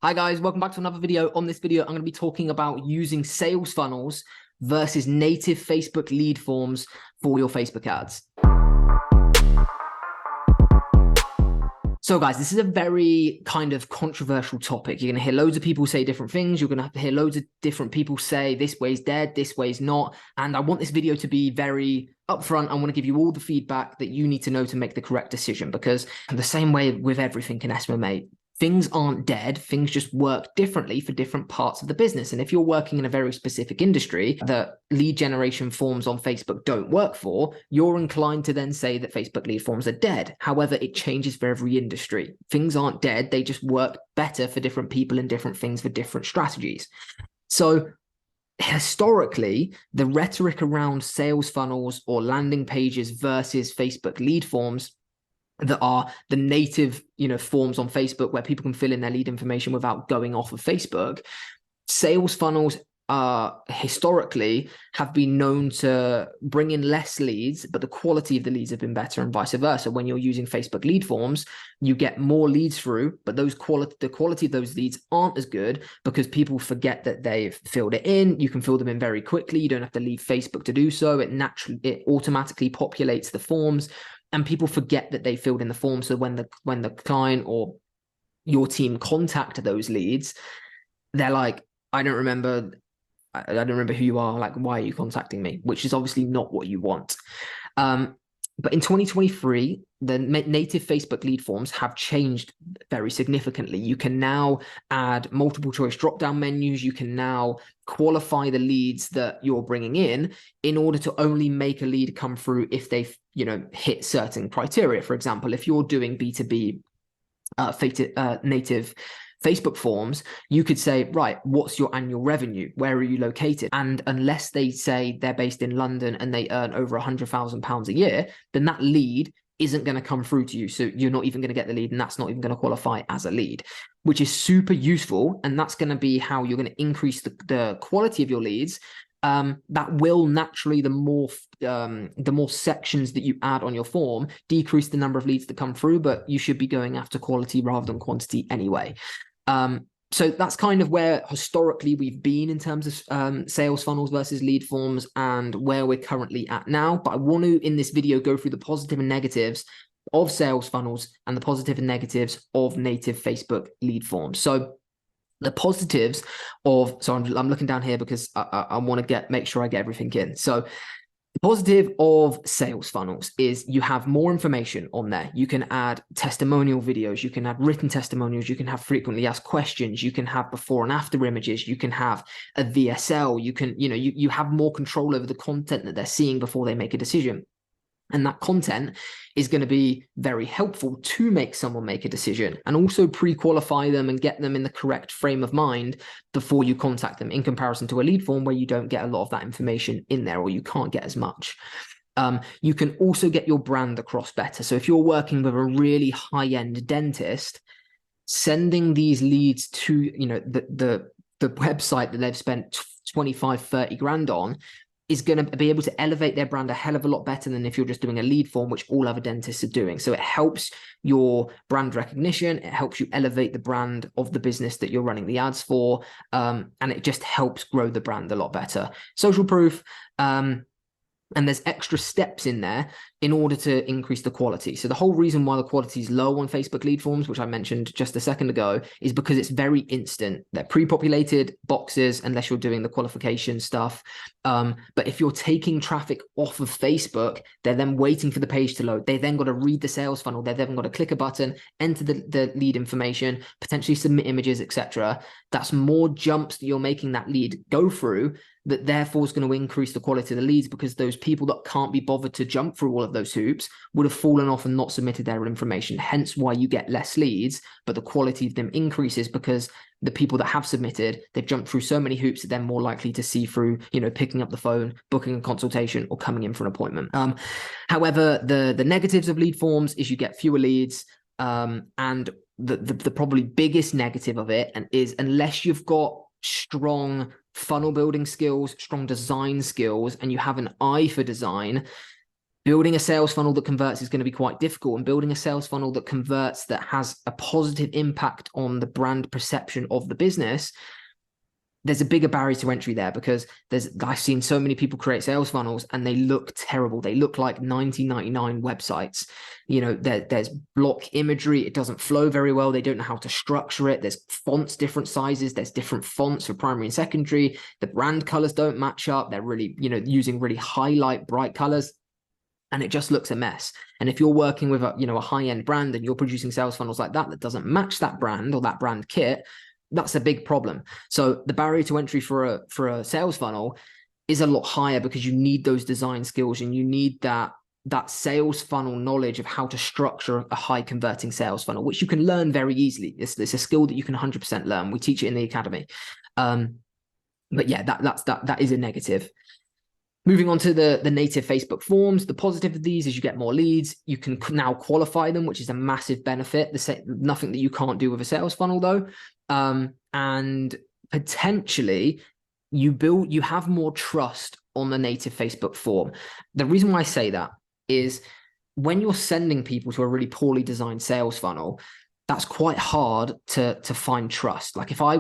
Hi guys, welcome back to another video. On this video, I'm going to be talking about using sales funnels versus native Facebook lead forms for your Facebook ads. So guys, this is a very kind of controversial topic. You're going to hear loads of people say different things. You're going to have to hear loads of different people say this way's dead, this way's not. And I want this video to be very upfront. I want to give you all the feedback that you need to know to make the correct decision, because the same way with everything in SMMA, things aren't dead. Things just work differently for different parts of the business. And if you're working in a very specific industry that lead generation forms on Facebook don't work for, you're inclined to then say that Facebook lead forms are dead. However, it changes for every industry. Things aren't dead. They just work better for different people and different things for different strategies. So historically, the rhetoric around sales funnels or landing pages versus Facebook lead forms that are the native, forms on Facebook where people can fill in their lead information without going off of Facebook. Sales funnels historically have been known to bring in less leads, but the quality of the leads have been better, and vice versa. When you're using Facebook lead forms, you get more leads through, but the quality of those leads aren't as good because people forget that they've filled it in. You can fill them in very quickly. You don't have to leave Facebook to do so. It automatically populates the forms. And people forget that they filled in the form. So when the client or your team contact those leads, they're like, I don't remember who you are. Like, why are you contacting me? Which is obviously not what you want. But in 2023, the native Facebook lead forms have changed very significantly. You can now add multiple choice drop-down menus. You can now qualify the leads that you're bringing in order to only make a lead come through if they've, hit certain criteria. For example, if you're doing B2B native Facebook forms, you could say, right, what's your annual revenue? Where are you located? And unless they say they're based in London and they earn over £100,000 a year, then that lead isn't going to come through to you. So you're not even going to get the lead, and that's not even going to qualify as a lead, which is super useful. And that's going to be how you're going to increase the quality of your leads. That will naturally, the more sections that you add on your form, decrease the number of leads that come through, but you should be going after quality rather than quantity anyway. So that's kind of where historically we've been in terms of sales funnels versus lead forms and where we're currently at now. But I want to, in this video, go through the positive and negatives of sales funnels and the positive and negatives of native Facebook lead forms. So the positives of, so I'm looking down here because I want to make sure I get everything in. So the positive of sales funnels is you have more information on there. You can add testimonial videos, you can add written testimonials, you can have frequently asked questions, you can have before and after images, you can have a VSL, you can, you have more control over the content that they're seeing before they make a decision. And that content is going to be very helpful to make someone make a decision, and also pre-qualify them and get them in the correct frame of mind before you contact them, in comparison to a lead form where you don't get a lot of that information in there, or you can't get as much. You can also get your brand across better. So if you're working with a really high-end dentist, sending these leads to the website that they've spent 25, 30 grand on is going to be able to elevate their brand a hell of a lot better than if you're just doing a lead form, which all other dentists are doing. So it helps your brand recognition. It helps you elevate the brand of the business that you're running the ads for. And it just helps grow the brand a lot better. Social proof. And there's extra steps in there in order to increase the quality. So the whole reason why the quality is low on Facebook lead forms, which I mentioned just a second ago, is because it's very instant. They're pre-populated boxes, unless you're doing the qualification stuff. But if you're taking traffic off of Facebook, they're then waiting for the page to load. They then got to read the sales funnel. They've then got to click a button, enter the lead information, potentially submit images, etc. That's more jumps that you're making that lead go through, that therefore is going to increase the quality of the leads, because those people that can't be bothered to jump through all of those hoops would have fallen off and not submitted their information. Hence why you get less leads, but the quality of them increases because the people that have submitted, they've jumped through so many hoops that they're more likely to see through, picking up the phone, booking a consultation, or coming in for an appointment. However, the negatives of lead forms is you get fewer leads, and the probably biggest negative of it is unless you've got strong funnel building skills, strong design skills, and you have an eye for design, Building a sales funnel that converts is going to be quite difficult, and building a sales funnel that converts, that has a positive impact on the brand perception of the business, there's a bigger barrier to entry there, because I've seen so many people create sales funnels and they look terrible. They look like 1999 websites. You know, there's block imagery. It doesn't flow very well. They don't know how to structure it. There's fonts, different sizes. There's different fonts for primary and secondary. The brand colors don't match up. They're really, you know, using really highlight bright colors, and it just looks a mess. And if you're working with a high-end brand and you're producing sales funnels like that doesn't match that brand or that brand kit, that's a big problem. So the barrier to entry for a sales funnel is a lot higher, because you need those design skills and you need that sales funnel knowledge of how to structure a high converting sales funnel, which you can learn very easily. It's a skill that you can 100% learn. We teach it in the academy. But yeah, that is a negative. Moving on to the native Facebook forms, the positive of these is you get more leads. You can now qualify them, which is a massive benefit. Nothing that you can't do with a sales funnel though. And potentially you have more trust on the native Facebook form. The reason why I say that is when you're sending people to a really poorly designed sales funnel, that's quite hard to find trust. Like if I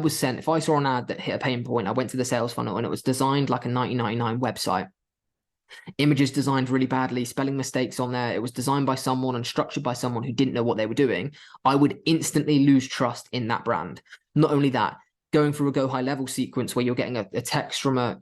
saw an ad that hit a pain point, I went to the sales funnel and it was designed like a 1999 website. Images designed really badly, spelling mistakes on there. It was designed by someone and structured by someone who didn't know what they were doing. I would instantly lose trust in that brand. Not only that, going through a go high level sequence where you're getting a text from a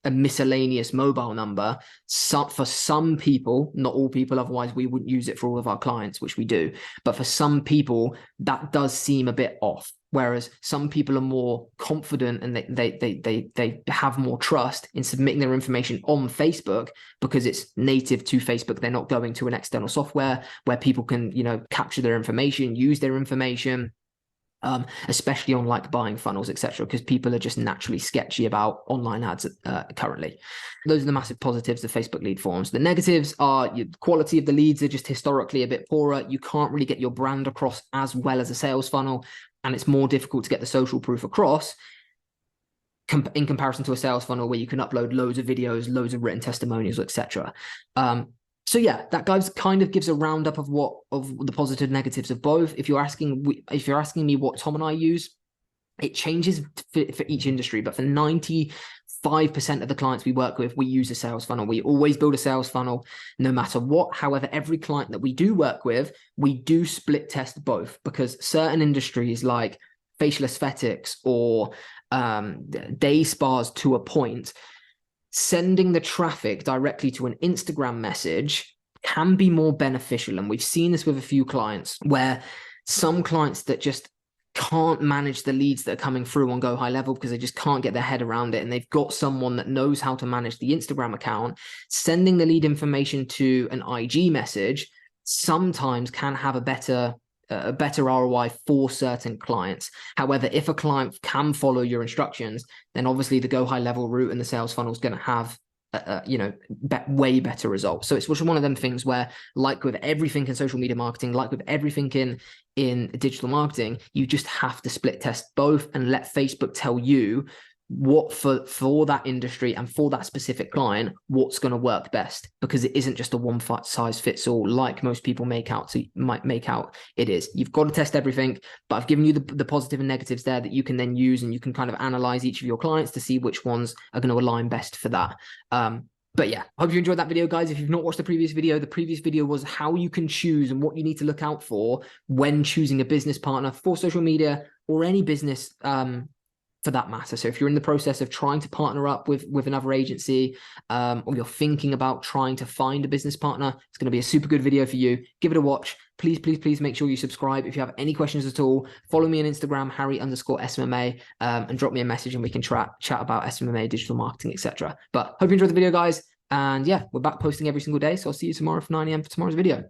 miscellaneous mobile number. For some people, not all people, otherwise we wouldn't use it for all of our clients, which we do. But for some people, that does seem a bit off. Whereas some people are more confident and they have more trust in submitting their information on Facebook because it's native to Facebook. They're not going to an external software where people can, capture their information, use their information. Especially on like buying funnels, etc., because people are just naturally sketchy about online ads currently. Those are the massive positives of Facebook lead forms. The negatives are the quality of the leads are just historically a bit poorer. You can't really get your brand across as well as a sales funnel, and it's more difficult to get the social proof across in comparison to a sales funnel where you can upload loads of videos, loads of written testimonials, etc. So yeah, that kind of gives a roundup of the positive negatives of both. If you're asking me what Tom and I use, it changes for each industry, but for 95% of the clients we work with, we use a sales funnel. We always build a sales funnel no matter what. However, every client that we do work with, we do split test both, because certain industries like facial aesthetics or day spas to a point, sending the traffic directly to an Instagram message can be more beneficial. And we've seen this with a few clients where some clients that just can't manage the leads that are coming through on Go High Level because they just can't get their head around it. And they've got someone that knows how to manage the Instagram account. Sending the lead information to an IG message sometimes can have a better ROI for certain clients. However, if a client can follow your instructions, then obviously the Go High Level route and the sales funnel is going to have way better results. So it's one of them things where, like with everything in social media marketing, like with everything in digital marketing, you just have to split test both and let Facebook tell you what for that industry and for that specific client, what's going to work best, because it isn't just a one size fits all like most people might make out it is. You've got to test everything, but I've given you the positive and negatives there that you can then use, and you can kind of analyze each of your clients to see which ones are going to align best for that. But yeah, I hope you enjoyed that video, guys. If you've not watched the previous video was how you can choose and what you need to look out for when choosing a business partner for social media or any business for that matter. So if you're in the process of trying to partner up with another agency, or you're thinking about trying to find a business partner, it's going to be a super good video for you. Give it a watch. Please make sure you subscribe. If you have any questions at all, follow me on Instagram, Harry_SMMA, and drop me a message and we can chat about SMMA, digital marketing, etc. But hope you enjoyed the video, guys. And yeah, we're back posting every single day. So I'll see you tomorrow for 9 a.m. for tomorrow's video.